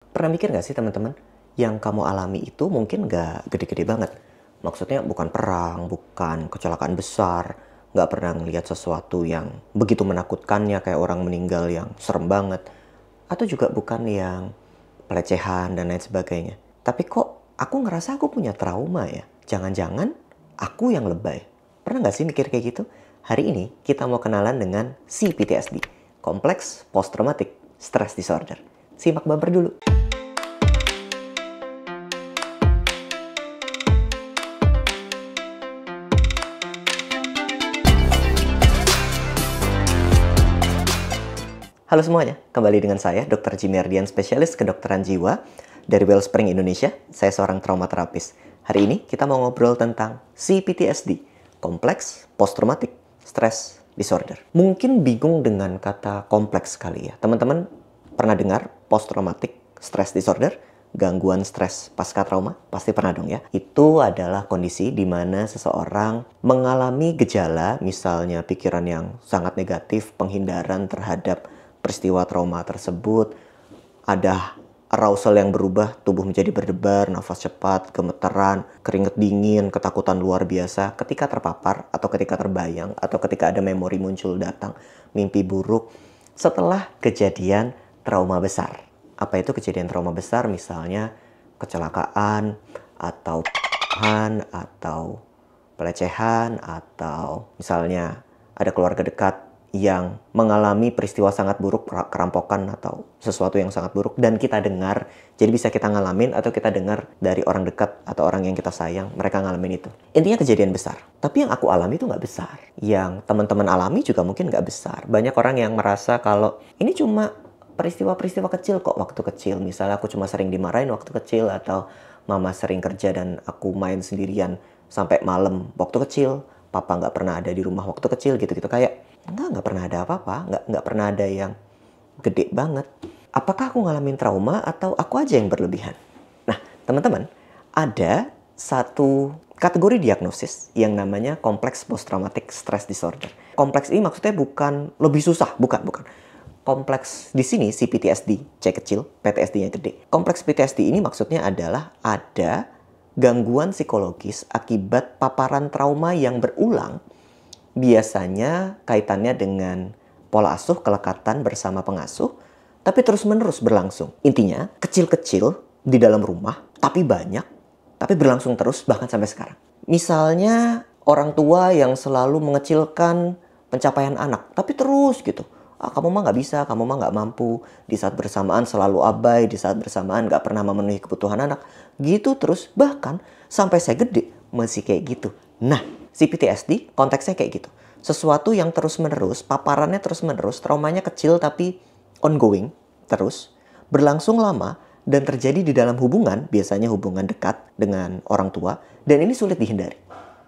Pernah mikir nggak sih teman-teman, yang kamu alami itu mungkin nggak gede-gede banget. Maksudnya bukan perang, bukan kecelakaan besar, nggak pernah ngelihat sesuatu yang begitu menakutkannya kayak orang meninggal yang serem banget. Atau juga bukan yang pelecehan dan lain sebagainya. Tapi kok aku ngerasa aku punya trauma ya? Jangan-jangan aku yang lebay. Pernah nggak sih mikir kayak gitu? Hari ini kita mau kenalan dengan CPTSD, Kompleks Post Traumatic Stress Disorder. Simak bumper dulu. Halo semuanya, kembali dengan saya, Dr. Jimmy Ardian, spesialis kedokteran jiwa dari Wellspring Indonesia. Saya seorang traumaterapis. Hari ini kita mau ngobrol tentang CPTSD, Kompleks Post Traumatic Stress Disorder. Mungkin bingung dengan kata kompleks kali ya. Teman-teman pernah dengar Post Traumatic Stress Disorder? Gangguan stres pasca trauma? Pasti pernah dong ya. Itu adalah kondisi di mana seseorang mengalami gejala, misalnya pikiran yang sangat negatif, penghindaran terhadap peristiwa trauma tersebut, ada arousal yang berubah, tubuh menjadi berdebar, nafas cepat, gemeteran, keringat dingin, ketakutan luar biasa ketika terpapar atau ketika terbayang atau ketika ada memori muncul datang, mimpi buruk setelah kejadian trauma besar. Apa itu kejadian trauma besar? Misalnya kecelakaan atau atau pelecehan, atau misalnya ada keluarga dekat yang mengalami peristiwa sangat buruk, kerampokan atau sesuatu yang sangat buruk, dan kita dengar, jadi bisa kita ngalamin atau kita dengar dari orang dekat atau orang yang kita sayang, mereka ngalamin itu. Intinya kejadian besar. Tapi yang aku alami itu nggak besar. Yang teman-teman alami juga mungkin nggak besar. Banyak orang yang merasa kalau ini cuma peristiwa-peristiwa kecil kok waktu kecil. Misalnya aku cuma sering dimarahin waktu kecil, atau mama sering kerja dan aku main sendirian sampai malam waktu kecil. Papa nggak pernah ada di rumah waktu kecil, gitu-gitu. Kayak nggak pernah ada apa-apa, nggak pernah ada yang gede banget. Apakah aku ngalamin trauma atau aku aja yang berlebihan? Nah, teman-teman, ada satu kategori diagnosis yang namanya Kompleks Post Traumatic Stress Disorder. Kompleks ini maksudnya bukan lebih susah, bukan. Kompleks di sini CPTSD, C kecil, PTSD-nya gede. Kompleks PTSD ini maksudnya adalah ada gangguan psikologis akibat paparan trauma yang berulang. Biasanya kaitannya dengan pola asuh, kelekatan bersama pengasuh, tapi terus-menerus berlangsung. Intinya, kecil-kecil di dalam rumah, tapi banyak, tapi berlangsung terus bahkan sampai sekarang. Misalnya, orang tua yang selalu mengecilkan pencapaian anak, tapi terus gitu. Kamu mah nggak bisa, kamu mah nggak mampu. Di saat bersamaan selalu abai, di saat bersamaan nggak pernah memenuhi kebutuhan anak. Gitu terus, bahkan sampai saya gede masih kayak gitu. Nah, CPTSD konteksnya kayak gitu. Sesuatu yang terus-menerus, paparannya terus-menerus, traumanya kecil tapi ongoing, terus, berlangsung lama, dan terjadi di dalam hubungan, biasanya hubungan dekat dengan orang tua, dan ini sulit dihindari.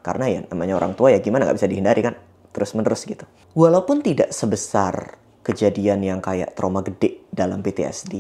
Karena ya namanya orang tua ya gimana, nggak bisa dihindari kan, terus-menerus gitu. Walaupun tidak sebesar kejadian yang kayak trauma gede dalam PTSD,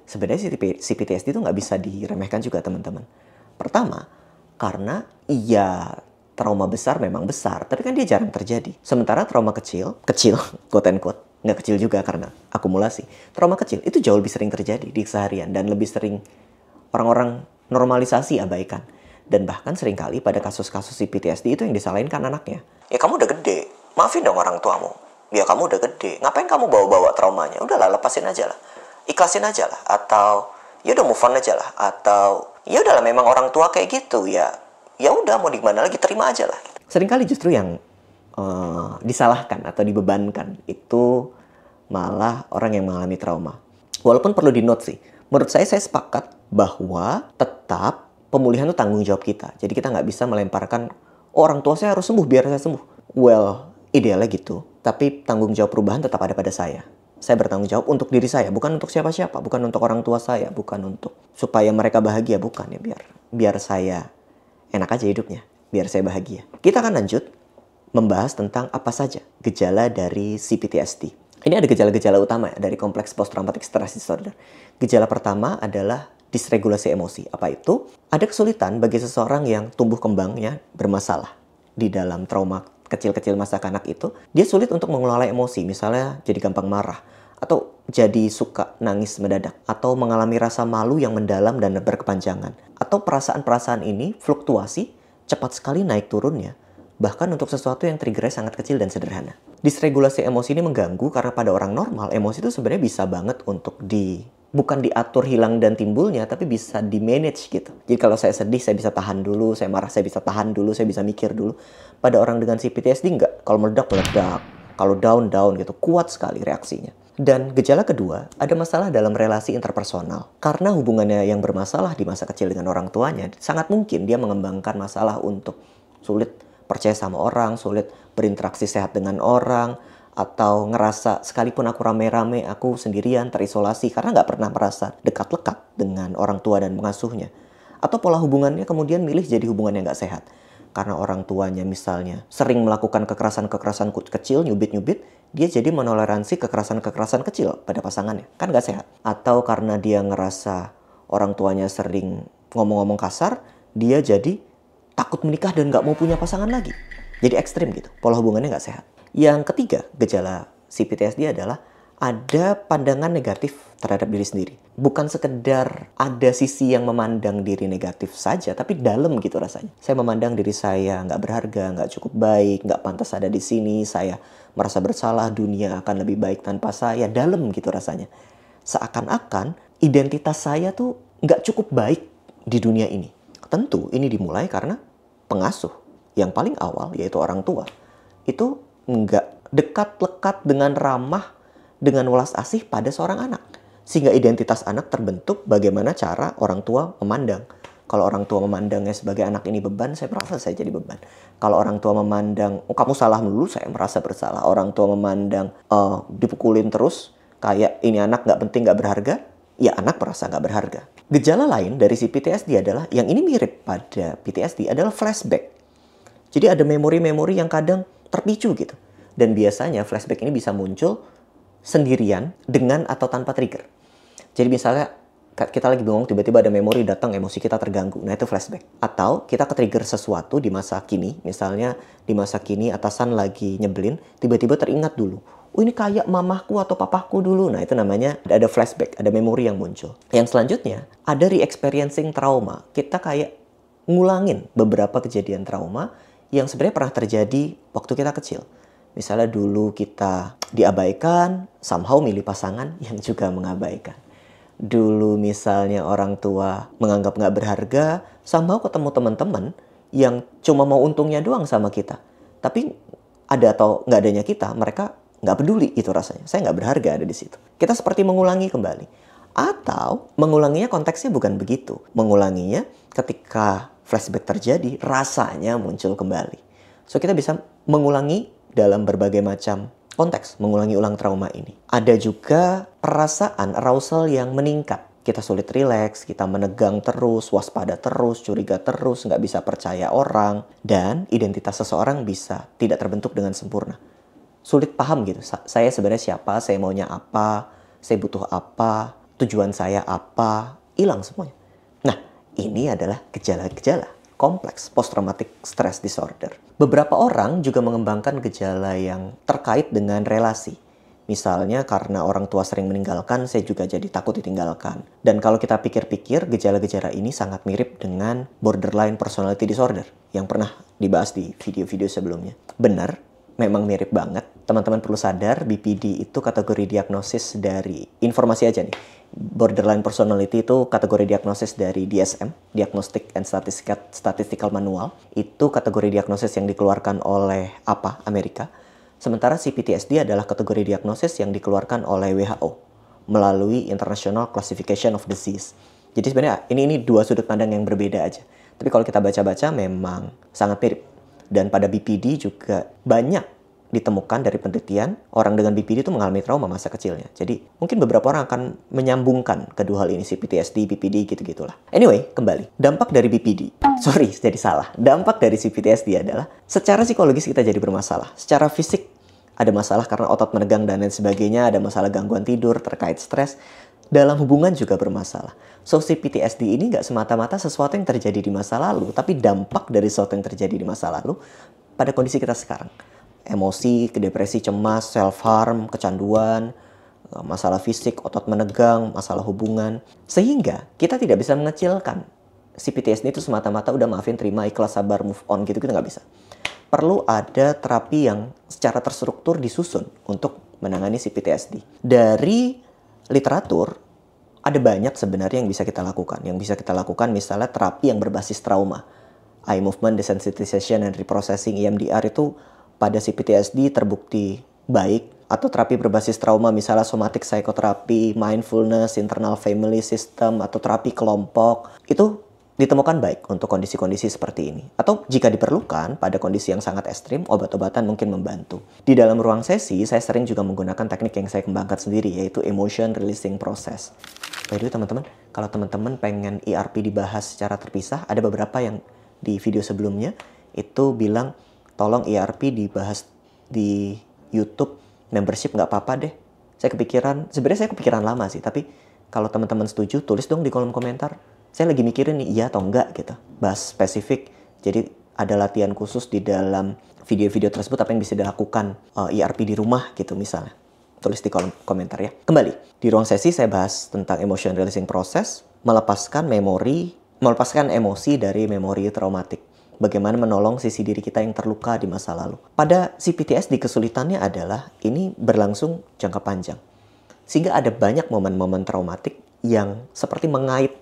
sebenarnya CPTSD itu nggak bisa diremehkan juga teman-teman. Pertama, karena trauma besar memang besar, tapi kan dia jarang terjadi. Sementara trauma kecil, quote and quote, nggak kecil juga karena akumulasi. Trauma kecil itu jauh lebih sering terjadi di keseharian dan lebih sering orang-orang normalisasi, abaikan. Dan bahkan seringkali pada kasus-kasus CPTSD itu yang disalahin kan anaknya. Ya kamu udah gede, maafin dong orang tuamu. Ya kamu udah gede, ngapain kamu bawa-bawa traumanya? Udahlah, lepasin aja lah, ikhlasin aja lah, atau ya udah move on aja lah, atau ya udahlah memang orang tua kayak gitu ya udah mau di mana lagi, terima aja lah. Seringkali justru yang disalahkan atau dibebankan itu malah orang yang mengalami trauma. Walaupun perlu di-note sih, menurut saya sepakat bahwa tetap pemulihan itu tanggung jawab kita. Jadi kita nggak bisa melemparkan, orang tua saya harus sembuh biar saya sembuh. Well, idealnya gitu. Tapi tanggung jawab perubahan tetap ada pada saya. Saya bertanggung jawab untuk diri saya, bukan untuk siapa-siapa, bukan untuk orang tua saya, bukan untuk supaya mereka bahagia, bukan ya, biar saya enak aja hidupnya, biar saya bahagia. Kita akan lanjut membahas tentang apa saja gejala dari CPTSD. Ini ada gejala-gejala utama ya, dari Kompleks Post Traumatic Stress Disorder. Gejala pertama adalah disregulasi emosi. Apa itu? Ada kesulitan bagi seseorang yang tumbuh kembangnya bermasalah di dalam trauma kecil-kecil masa kanak itu. Dia sulit untuk mengelola emosi, misalnya jadi gampang marah, atau jadi suka nangis mendadak, atau mengalami rasa malu yang mendalam dan berkepanjangan, atau perasaan-perasaan ini fluktuasi cepat sekali naik turunnya, bahkan untuk sesuatu yang triggernya sangat kecil dan sederhana. Disregulasi emosi ini mengganggu karena pada orang normal, emosi itu sebenarnya bisa banget untuk bukan diatur hilang dan timbulnya, tapi bisa di-manage gitu. Jadi kalau saya sedih, saya bisa tahan dulu, saya marah, saya bisa tahan dulu, saya bisa mikir dulu. Pada orang dengan CPTSD enggak, kalau meledak, kalau down gitu, kuat sekali reaksinya. Dan gejala kedua, ada masalah dalam relasi interpersonal. Karena hubungannya yang bermasalah di masa kecil dengan orang tuanya, sangat mungkin dia mengembangkan masalah untuk sulit percaya sama orang, sulit berinteraksi sehat dengan orang, atau ngerasa sekalipun aku rame-rame, aku sendirian, terisolasi, karena nggak pernah merasa dekat-lekat dengan orang tua dan pengasuhnya. Atau pola hubungannya kemudian milih jadi hubungan yang nggak sehat. Karena orang tuanya misalnya sering melakukan kekerasan-kekerasan kecil, nyubit-nyubit, dia jadi menoleransi kekerasan-kekerasan kecil pada pasangannya. Kan nggak sehat. Atau karena dia ngerasa orang tuanya sering ngomong-ngomong kasar, dia jadi takut menikah dan nggak mau punya pasangan lagi. Jadi ekstrim gitu, pola hubungannya nggak sehat. Yang ketiga, gejala CPTSD adalah ada pandangan negatif terhadap diri sendiri. Bukan sekedar ada sisi yang memandang diri negatif saja, tapi dalam gitu rasanya. Saya memandang diri saya nggak berharga, nggak cukup baik, nggak pantas ada di sini, saya merasa bersalah, dunia akan lebih baik tanpa saya, dalam gitu rasanya. Seakan-akan identitas saya tuh nggak cukup baik di dunia ini. Tentu ini dimulai karena pengasuh yang paling awal, yaitu orang tua. Itu nggak dekat-lekat dengan ramah, dengan welas asih pada seorang anak. Sehingga identitas anak terbentuk bagaimana cara orang tua memandang. Kalau orang tua memandangnya sebagai anak ini beban, saya merasa saya jadi beban. Kalau orang tua memandang, oh kamu salah dulu, saya merasa bersalah. Orang tua memandang, dipukulin terus, kayak ini anak nggak penting, nggak berharga, ya anak merasa nggak berharga. Gejala lain dari si PTSD adalah, yang ini mirip pada PTSD, adalah flashback. Jadi ada memori-memori yang kadang terpicu gitu. Dan biasanya flashback ini bisa muncul sendirian dengan atau tanpa trigger. Jadi misalnya kita lagi bingung, tiba-tiba ada memori datang, emosi kita terganggu. Nah itu flashback. Atau kita ke-trigger sesuatu di masa kini. Misalnya di masa kini atasan lagi nyebelin, tiba-tiba teringat dulu. Oh ini kayak mamahku atau papahku dulu. Nah itu namanya ada flashback, ada memori yang muncul. Yang selanjutnya ada re-experiencing trauma. Kita kayak ngulangin beberapa kejadian trauma yang sebenarnya pernah terjadi waktu kita kecil. Misalnya dulu kita diabaikan, somehow milih pasangan yang juga mengabaikan. Dulu misalnya orang tua menganggap nggak berharga, somehow ketemu teman-teman yang cuma mau untungnya doang sama kita. Tapi ada atau nggak adanya kita, mereka nggak peduli itu rasanya. Saya nggak berharga ada di situ. Kita seperti mengulangi kembali. Atau mengulanginya konteksnya bukan begitu. Mengulanginya ketika flashback terjadi, rasanya muncul kembali. So kita bisa mengulangi dalam berbagai macam konteks, mengulangi ulang trauma ini. Ada juga perasaan arousal yang meningkat. Kita sulit rileks, kita menegang terus, waspada terus, curiga terus, nggak bisa percaya orang. Dan identitas seseorang bisa tidak terbentuk dengan sempurna. Sulit paham gitu, saya sebenarnya siapa, saya maunya apa, saya butuh apa, tujuan saya apa, hilang semuanya. Nah, ini adalah gejala-gejala kompleks post-traumatic stress disorder. Beberapa orang juga mengembangkan gejala yang terkait dengan relasi. Misalnya karena orang tua sering meninggalkan, saya juga jadi takut ditinggalkan. Dan kalau kita pikir-pikir, gejala-gejala ini sangat mirip dengan borderline personality disorder yang pernah dibahas di video-video sebelumnya. Benar, memang mirip banget. Teman-teman perlu sadar, BPD itu kategori diagnosis dari, informasi aja nih, borderline personality itu kategori diagnosis dari DSM, Diagnostic and Statistical Manual. Itu kategori diagnosis yang dikeluarkan oleh Amerika. Sementara CPTSD adalah kategori diagnosis yang dikeluarkan oleh WHO melalui International Classification of Disease. Jadi sebenarnya ini dua sudut pandang yang berbeda aja. Tapi kalau kita baca-baca memang sangat mirip. Dan pada BPD juga banyak ditemukan dari penelitian, orang dengan BPD itu mengalami trauma masa kecilnya. Jadi mungkin beberapa orang akan menyambungkan kedua hal ini, CPTSD, BPD, gitu-gitulah. Anyway, kembali. Dampak dari BPD. Jadi salah. Dampak dari CPTSD adalah secara psikologis kita jadi bermasalah. Secara fisik ada masalah karena otot menegang dan lain sebagainya, ada masalah gangguan tidur terkait stres. Dalam hubungan juga bermasalah. So, CPTSD ini nggak semata-mata sesuatu yang terjadi di masa lalu, tapi dampak dari sesuatu yang terjadi di masa lalu pada kondisi kita sekarang. Emosi, depresi, cemas, self-harm, kecanduan, masalah fisik, otot menegang, masalah hubungan. Sehingga kita tidak bisa mengecilkan si PTSD itu semata-mata udah maafin, terima, ikhlas, sabar, move on gitu, kita nggak bisa. Perlu ada terapi yang secara terstruktur disusun untuk menangani si PTSD. Dari literatur, ada banyak sebenarnya yang bisa kita lakukan. Yang bisa kita lakukan misalnya terapi yang berbasis trauma. Eye movement desensitization and reprocessing, EMDR itu pada si PTSD terbukti baik. Atau terapi berbasis trauma misalnya somatic psychotherapy, mindfulness, internal family system, atau terapi kelompok. Itu ditemukan baik untuk kondisi-kondisi seperti ini. Atau jika diperlukan, pada kondisi yang sangat ekstrim, obat-obatan mungkin membantu. Di dalam ruang sesi, saya sering juga menggunakan teknik yang saya kembangkan sendiri, yaitu emotion releasing process. By the way, teman-teman, kalau teman-teman pengen ERP dibahas secara terpisah, ada beberapa yang di video sebelumnya itu bilang, tolong ERP dibahas di YouTube, membership nggak apa-apa deh. Sebenarnya saya kepikiran lama sih, tapi kalau teman-teman setuju, tulis dong di kolom komentar. Saya lagi mikirin nih, iya atau enggak gitu. Bahas spesifik, jadi ada latihan khusus di dalam video-video tersebut apa yang bisa dilakukan ERP di rumah gitu misalnya. Tulis di kolom komentar ya. Kembali, di ruang sesi saya bahas tentang emotion releasing process, melepaskan emosi dari memori traumatik. Bagaimana menolong sisi diri kita yang terluka di masa lalu. Pada si PTSD kesulitannya adalah ini berlangsung jangka panjang. Sehingga ada banyak momen-momen traumatik yang seperti mengait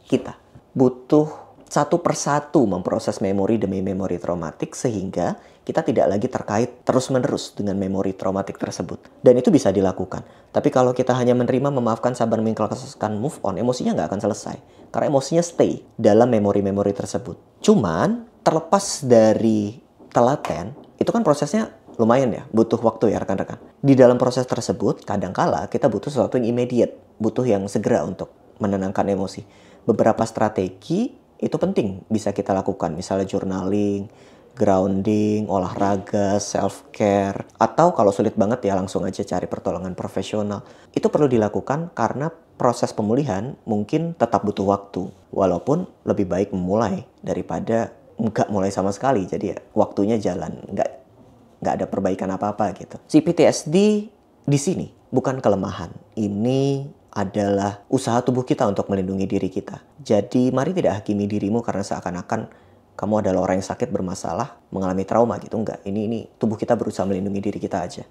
kita. Butuh satu persatu memproses memori demi memori traumatik sehingga kita tidak lagi terkait terus-menerus dengan memori traumatik tersebut. Dan itu bisa dilakukan. Tapi kalau kita hanya menerima, memaafkan, sabar, mengikhlaskan, move on, emosinya nggak akan selesai. Karena emosinya stay dalam memori-memori tersebut. Cuman, terlepas dari telaten, itu kan prosesnya lumayan ya, butuh waktu ya rekan-rekan. Di dalam proses tersebut, kadangkala kita butuh sesuatu yang immediate, butuh yang segera untuk menenangkan emosi. Beberapa strategi itu penting bisa kita lakukan, misalnya journaling, grounding, olahraga, self-care, atau kalau sulit banget ya langsung aja cari pertolongan profesional. Itu perlu dilakukan karena proses pemulihan mungkin tetap butuh waktu, walaupun lebih baik memulai daripada nggak mulai sama sekali, jadi ya waktunya jalan, nggak ada perbaikan apa-apa gitu. Si PTSD di sini bukan kelemahan, ini adalah usaha tubuh kita untuk melindungi diri kita. Jadi mari tidak hakimi dirimu karena seakan-akan kamu adalah orang yang sakit, bermasalah, mengalami trauma gitu. Enggak, ini tubuh kita berusaha melindungi diri kita aja.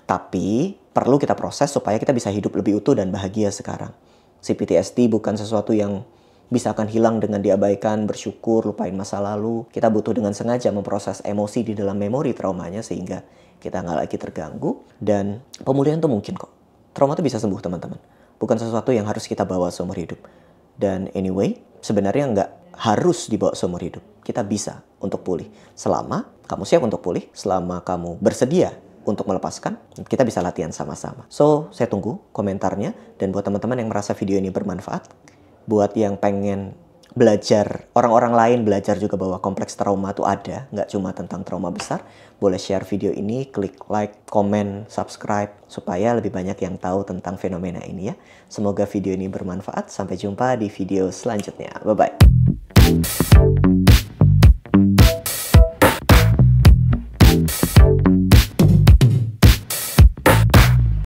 Tapi perlu kita proses supaya kita bisa hidup lebih utuh dan bahagia sekarang. Si PTSD bukan sesuatu yang bisa akan hilang dengan diabaikan, bersyukur, lupain masa lalu. Kita butuh dengan sengaja memproses emosi di dalam memori traumanya sehingga kita nggak lagi terganggu. Dan pemulihan tuh mungkin kok. Trauma itu bisa sembuh teman-teman. Bukan sesuatu yang harus kita bawa seumur hidup. Dan anyway, sebenarnya nggak harus dibawa seumur hidup. Kita bisa untuk pulih. Selama kamu siap untuk pulih, selama kamu bersedia untuk melepaskan, kita bisa latihan sama-sama. So, saya tunggu komentarnya. Dan buat teman-teman yang merasa video ini bermanfaat, buat yang pengen belajar, orang-orang lain belajar juga bahwa kompleks trauma itu ada, nggak cuma tentang trauma besar, boleh share video ini, klik like, komen, subscribe, supaya lebih banyak yang tahu tentang fenomena ini ya. Semoga video ini bermanfaat, sampai jumpa di video selanjutnya. Bye-bye.